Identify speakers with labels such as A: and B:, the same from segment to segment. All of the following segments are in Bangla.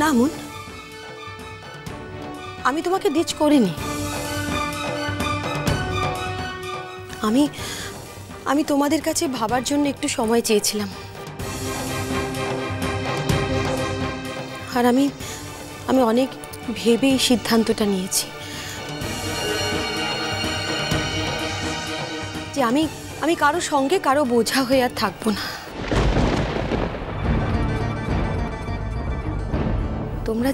A: না মুন, আমি তোমাকে ডিচ করিনি। আমি তোমাদের কাছে ভাবার জন্য একটু সময় চেয়েছিলাম, আর আমি অনেক ভেবে এই সিদ্ধান্তটা নিয়েছি যে আমি কারো সঙ্গে কারো বোঝা হয়ে আর থাকবো না। তোমরা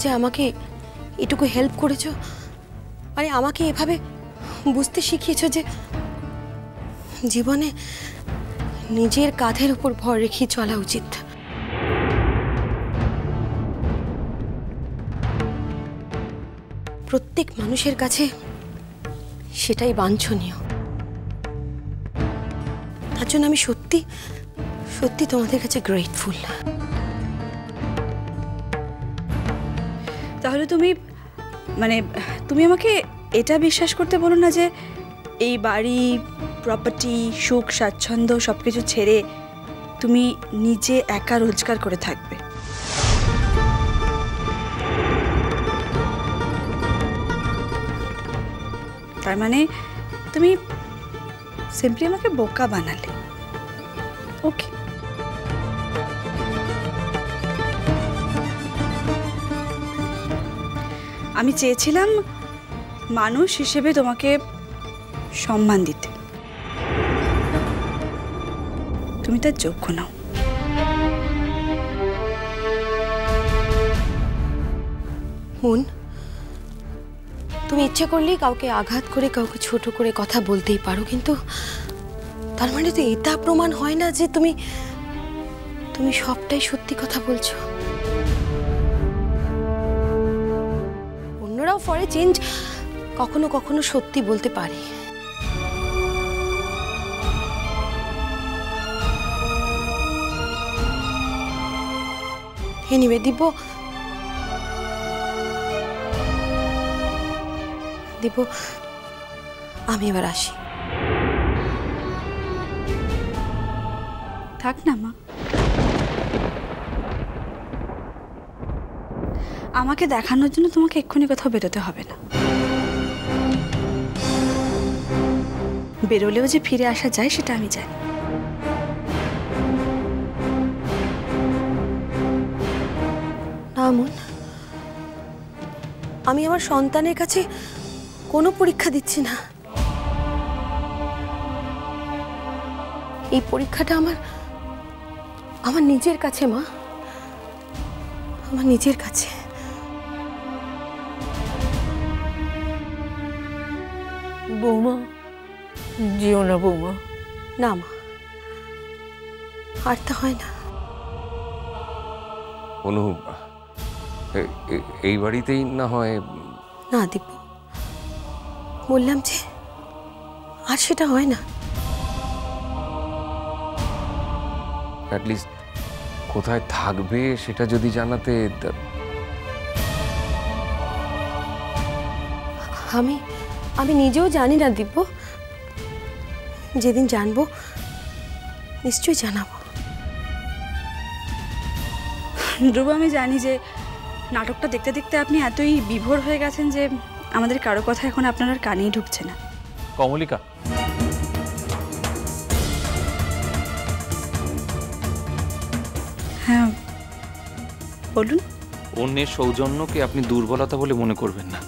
A: যে আমাকে এটুকু হেল্প করেছো, মানে আমাকে এভাবে বুঝতে শিখিয়েছো যে জীবনে নিজের কাঁধের উপর ভর রেখে চলা উচিত। প্রত্যেক মানুষের কাছে সেটাই বাঞ্ছনীয়। তার জন্য আমি সত্যি সত্যি তোমাদের কাছে গ্রেটফুল।
B: তাহলে তুমি আমাকে এটা বিশ্বাস করতে বলো না যে এই বাড়ি, প্রপার্টি, সুখ স্বাচ্ছন্দ্য সবকিছু ছেড়ে তুমি নিজে একা রোজগার করে থাকবে। তার মানে তুমি সিম্পলি আমাকে বোকা বানালে। ওকে, আমি চেয়েছিলাম মানুষ হিসেবে তোমাকে সম্মান দিতে, তুমি তার যোগ্য নাও।
A: মুন, তুমি ইচ্ছে করলেই কাউকে আঘাত করে, কাউকে ছোট করে কথা বলতেই পারো, কিন্তু তার মানে তো এটা প্রমাণ হয় না যে তুমি সবটাই সত্যি কথা বলছো। অন্যরাও ফর এ চেঞ্জ কখনো কখনো সত্যি বলতে পারে। এনিওয়ে দিব্য, আমি এবার আসি।
B: থাক না মা, আমাকে দেখানোর জন্য তোমাকে এক্ষুনি কোথাও বেরোতে হবে না। বেরোলেও যে ফিরে আসা যায় সেটা আমি জানি।
A: না মুন, আমি আমার সন্তানের কাছে কোনো পরীক্ষা দিচ্ছি না। এই পরীক্ষাটা আমার নিজের কাছে মা, আমার নিজের কাছে।
C: বৌমা, যেও না বৌমা।
A: না মা, আর তা হয় না।
D: অনু, এই বাড়িতেই না হয়।
A: না দিব্য, বললাম যে আর সেটা হয় না।
D: অ্যাটলিস্ট কোথায় থাকবে সেটা যদি জানাতে।
A: আমি নিজেও জানি না দিব্য, যেদিন জানবো নিশ্চয়ই জানাবো।
B: ধ্রুব, আমি জানি যে নাটকটা দেখতে দেখতে আপনি এতই বিভোর হয়ে গেছেন যে আমাদের কারো কথা এখন আপনার আর কানেই ঢুকছে না।
E: কমলিকা,
B: হ্যাঁ বলুন।
E: অন্যের সৌজন্যকে আপনি দুর্বলতা বলে মনে করবেন না।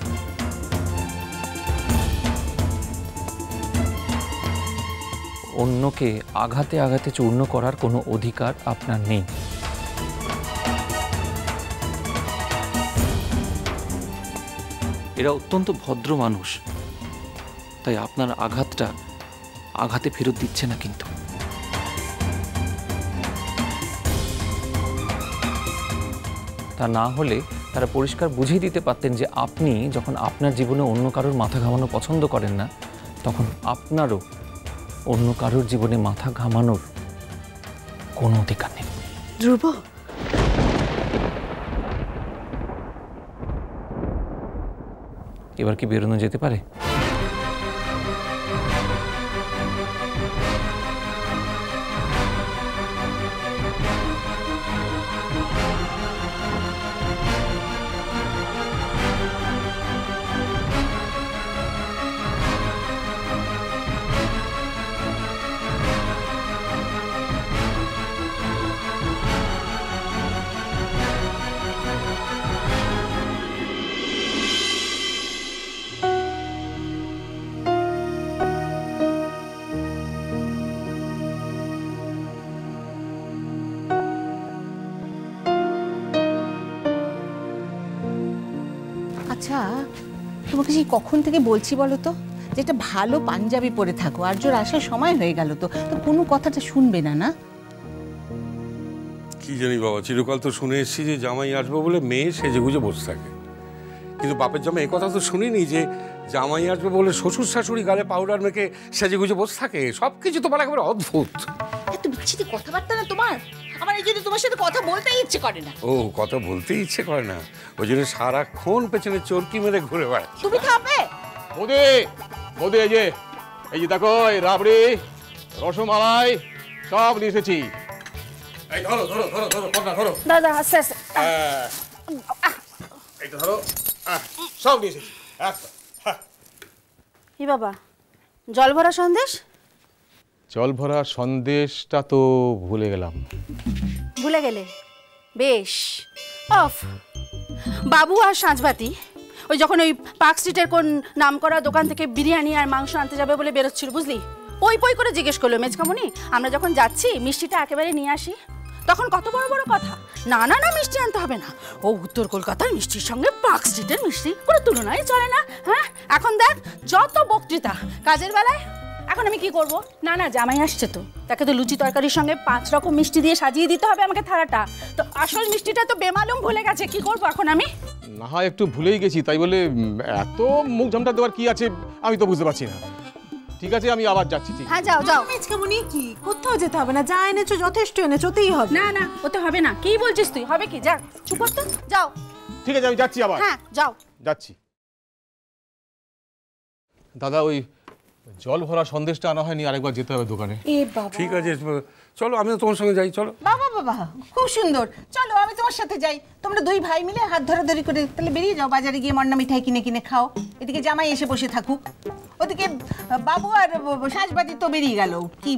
E: অন্যকে আঘাতে আঘাতে চূর্ণ করার কোনো অধিকার আপনার নেই। এরা অত্যন্ত ভদ্র মানুষ, তাই আপনার আঘাতটা আঘাতে ফেরত দিচ্ছে না। কিন্তু তা না হলে তারা পরিষ্কার বুঝিয়ে দিতে পারতেন যে আপনি যখন আপনার জীবনে অন্য কারোর মাথা ঘামানো পছন্দ করেন না, তখন আপনারও অন্য কারোর জীবনে মাথা ঘামানোর কোনো অধিকার নেই।
B: ধ্রুব,
E: এবার কি বেরোনো যেতে পারে?
F: আচ্ছা, তোমাকে সেই কখন থেকে বলছি বলো তো, যে একটা ভালো পাঞ্জাবি পরে থাকো, আর জোর আসার সময় হয়ে গেল, তো তো কোনো কথাটা শুনবে না না?
G: কি জানি বাবা, চিরকাল তো শুনে এসেছি যে জামাই আসবে বলে মেয়ে সেজে গুজে বসে থাকে, কিন্তু বাপের জামাই এই কথা তো শুনিনি যে জামাই আসবে বলে শ্বশুর শাশুড়ি গালে পাউডার মেখে সেজে গুজে বসে থাকে। সব কিছু তোমার একেবারে অদ্ভুত।
F: এত বিচ্ছিরি কথাবার্তা না তোমার, আমার এই জন্য তোমার সাথে কথা বলতেই ইচ্ছে করে না।
G: ও, কথা বলতেই ইচ্ছে করে না, ওই জন্য সারাক্ষণ পেছনে চরকি মেরে ঘুরে বেড়ায়।
F: তুমি থামবে?
H: বৌদি, বৌদি, এই যে দেখো, এই রাবড়ি, রসমালাই সব নিয়ে এসেছি।
G: এই ধরো ধরো ধরো ধরো কন্যা ধরো।
F: দাদা আস্তে আস্তে।
G: এইটা ধরো, সব নিয়ে এসেছি।
B: ই বাবা, জল ভরা সন্দেশ?
H: জল ভরা সন্দেশটা তো ভুলে গেলাম।
B: ভুলে গেলে? বেশ। অফ। বাবু আর সাঁঝবাতি ওই যখন ওই পার্ক স্ট্রিটের কোন নামকরা দোকান থেকে বিরিয়ানি আর মাংস আনতে যাবে বলে বেরোচ্ছিল, বুঝলি, পই পই করে জিজ্ঞেস করলো, মেজকামনি আমরা যখন যাচ্ছি মিষ্টিটা একেবারে নিয়ে আসি। তখন কত বড় বড় কথা, না না না মিষ্টি আনতে হবে না, ও উত্তর কলকাতার মিষ্টির সঙ্গে পার্ক স্ট্রিটের মিষ্টি কোনো তুলনায় চলে না। হ্যাঁ, এখন দেখ যত বক্তৃতা কাজের বেলায়। এখন আমি কি করব? না না, জামাই আসছে তো, তাকে তো লুচি তরকারির সঙ্গে 5 রকম মিষ্টি দিয়ে সাজিয়ে দিতে হবে আমাকে থালাটা, তো আসল মিষ্টিটা তো বেমালুম ভুলে গেছে, কি করব এখন আমি?
H: না হয় একটু ভুলেই গেছি, তাই বলে এত মুখ ঝামটা দেওয়ার কি আছে আমি তো বুঝতে পারছি না। ঠিক আছে, আমি আবার যাচ্ছি। ঠিক,
B: হ্যাঁ যাও যাও।
A: মেজকামনি কি, কোথাও যেতে হবে না, যা এনেছো যথেষ্ট এনেছো, ওতেই হবে।
B: না না, ওতে হবে না। কি বলছিস তুই? হবে কি? যা, চুপ কর তো, যাও।
H: ঠিক আছে, আমি যাচ্ছি আবার।
B: হ্যাঁ যাও।
H: যাচ্ছি। দাদা, ওই জল ভরা সন্দেশটা আনা হয়নি, আরেকবার যেতে হবে দোকানে।
A: এ বাবা,
G: ঠিক আছে, চলো আমিও তোমার সঙ্গে যাই, চলো।
F: বাবা বাবা, খুব সুন্দর, চলো আমি তোমার সাথে যাই। তোমরা দুই ভাই মিলে হাত ধরাধরি করে তাহলে বেরিয়ে যাও, বাজারে গিয়ে মন্না মিঠাই কিনে কিনে খাও। এদিকে জামাই এসে বসে থাকুক, ওদিকে বাবু আর সাজবাতি তো বেরিয়ে গেল। কি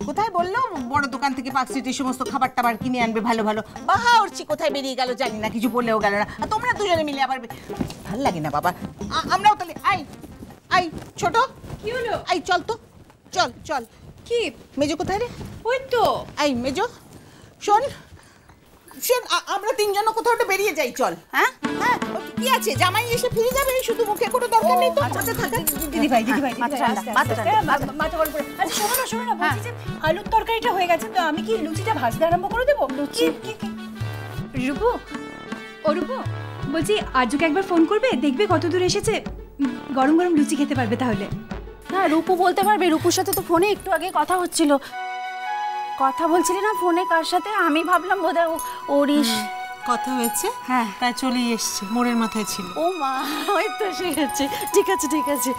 F: কোথায় বললো? বড় দোকান থেকে পার্ক স্ট্রিটের সমস্ত খাবার টাবার কিনে আনবে ভালো ভালো। বাহা উঠছি, কোথায় বেরিয়ে গেল জানি না, কিছু বললেও গেল না। আর তোমরা দুজনে মিলে আবার ভাল লাগে না বাবা। আমরাও তাহলে আই আই ছোট, কি হলো? আই চল তো, চল চল। কি মেজো কোথায় রে?
A: ওই তো।
F: আই মেজো, শোন শোন, আমরা তিনজন কোথাও একটা বেরিয়ে যাই, চল। হ্যাঁ হ্যাঁ, কি আছে, জামাই এসে ফিরে যাবে, শুধু মুখে কোনো দরকার নেই তো। আচ্ছা থাকা দিদি ভাই,
B: মাথা ঠান্ডা, মাথা ঠান্ডা।
A: মাথা গরম করে। আচ্ছা শোনো না, শোনো না, বলছি যে আলুর তরকারিটা হয়ে গেছে, তো আমি কি লুচিটা ভাজতে আরম্ভ করে দেবো? লুচি?
I: রূপু, ও রূপু, বলছি আজকে একবার ফোন করবে, দেখবে কত দূর এসেছে, গরম গরম লুচি খেতে পারবে তাহলে।
B: হ্যাঁ, রূপু বলতে পারবে। রূপুর সাথে তো ফোনে একটু আগে কথা হচ্ছিল। কথা বলছিলি না ফোনে কার সাথে? আমি ভাবলাম বোধহয় ওরিস
A: কথা হয়েছে,
B: হ্যাঁ
A: তাই চলেই এসছে, মোড়ের মাথায় ছিল।
B: ও মা, ওই তো এসে গেছে। ঠিক আছে ঠিক আছে।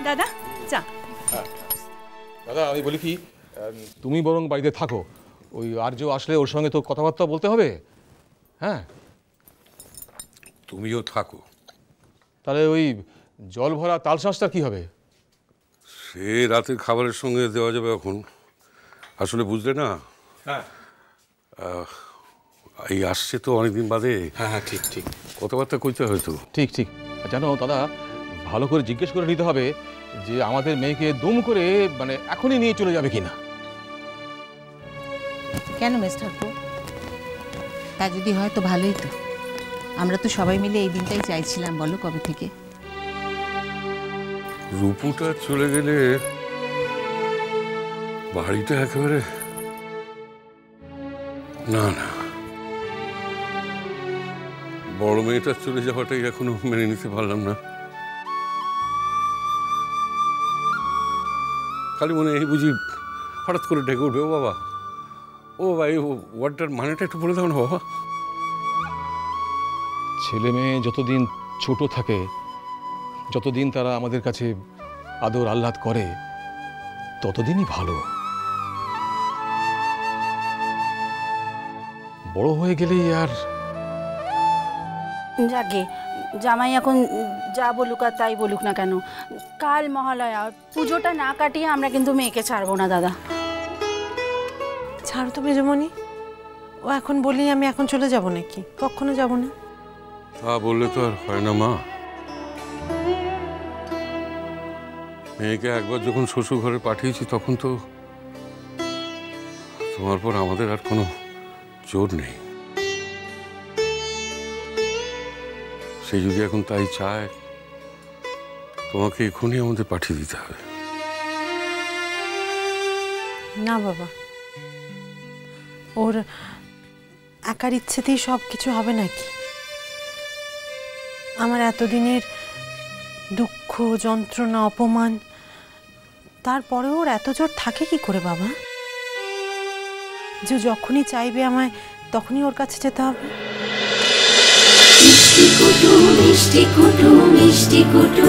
I: দাদা চা।
H: দাদা, আমি বলি কি, তুমি বরং বাড়িতে থাকো, ওই আর্য আসলে ওর সঙ্গে তো কথাবার্তা বলতে হবে। হ্যাঁ,
G: তুমিও থাকো।
H: তাহলে ওই জল ভরা তালশাঁসটা কি হবে?
G: সে রাতের খাবারের সঙ্গে দেওয়া যাবে এখন। আসলে বুঝলে না, এই আসছে তো অনেকদিন বাদে।
H: হ্যাঁ, ঠিক ঠিক,
G: কথাবার্তা কইতে হয়তো।
H: ঠিক ঠিক। জানো দাদা, ভালো করে জিজ্ঞেস করে নিতে হবে যে আমাদের মেয়েকে দুম করে মানে এখনই নিয়ে চলে যাবে কিনা।
F: কেন মেস ঠাকুর? তা যদি হয় তো ভালোই তো। আমরা তো সবাই মিলে এই দিনটাই চাইছিলাম, বলো কবে থেকে।
G: রূপুটা চলে গেলে বাড়িটা একেবারে, না না, বড় মেয়েটা চলে যাওয়াটাই এখনো মেনে নিতে পারলাম না। খালি মনে এই বুঝি হঠাৎ করে ডেকে উঠবে, ও বাবা, ও বাবা, এই ওয়ার্ডটার মানেটা একটু বলে দাও না বাবা।
H: ছেলে মেয়ে যতদিন ছোট থাকে, যতদিন তারা আমাদের কাছে আদর আহ্লাদ করে, ততদিনই ভালো। বড় হয়ে গেলেই আর
B: যাকে জামাই এখন যা বলুক আর তাই বলুক না কেন, কাল মহালয়া, পুজোটা না কাটিয়ে আমরা কিন্তু মেয়েকে ছাড়বো না দাদা।
A: ছাড়ো তো মেজমণি, ও এখন বললেই আমি এখন চলে যাব নাকি? কখনো যাব না।
G: তা বললে তো আর হয় না মা। মেয়েকে একবার যখন শ্বশুর ঘরে পাঠিয়েছি, তখন তো তোমার পর আমাদের আর কোনো জোর নেই। সে যদি এখন তাই চায়, তোমাকে এখনই আমাদের পাঠিয়ে দিতে হবে।
J: না বাবা, ওর একার ইচ্ছেতেই সব কিছু হবে নাকি? আমার এতদিনের দুঃখ, যন্ত্রণা, অপমান, তারপরেও ওর এত জোর থাকে কি করে বাবা? যে যখনই চাইবে আমায় তখনই ওর কাছে যেতে হবে।
K: মিষ্টি কুটু মিষ্টি কুটু মিষ্টি কুটু।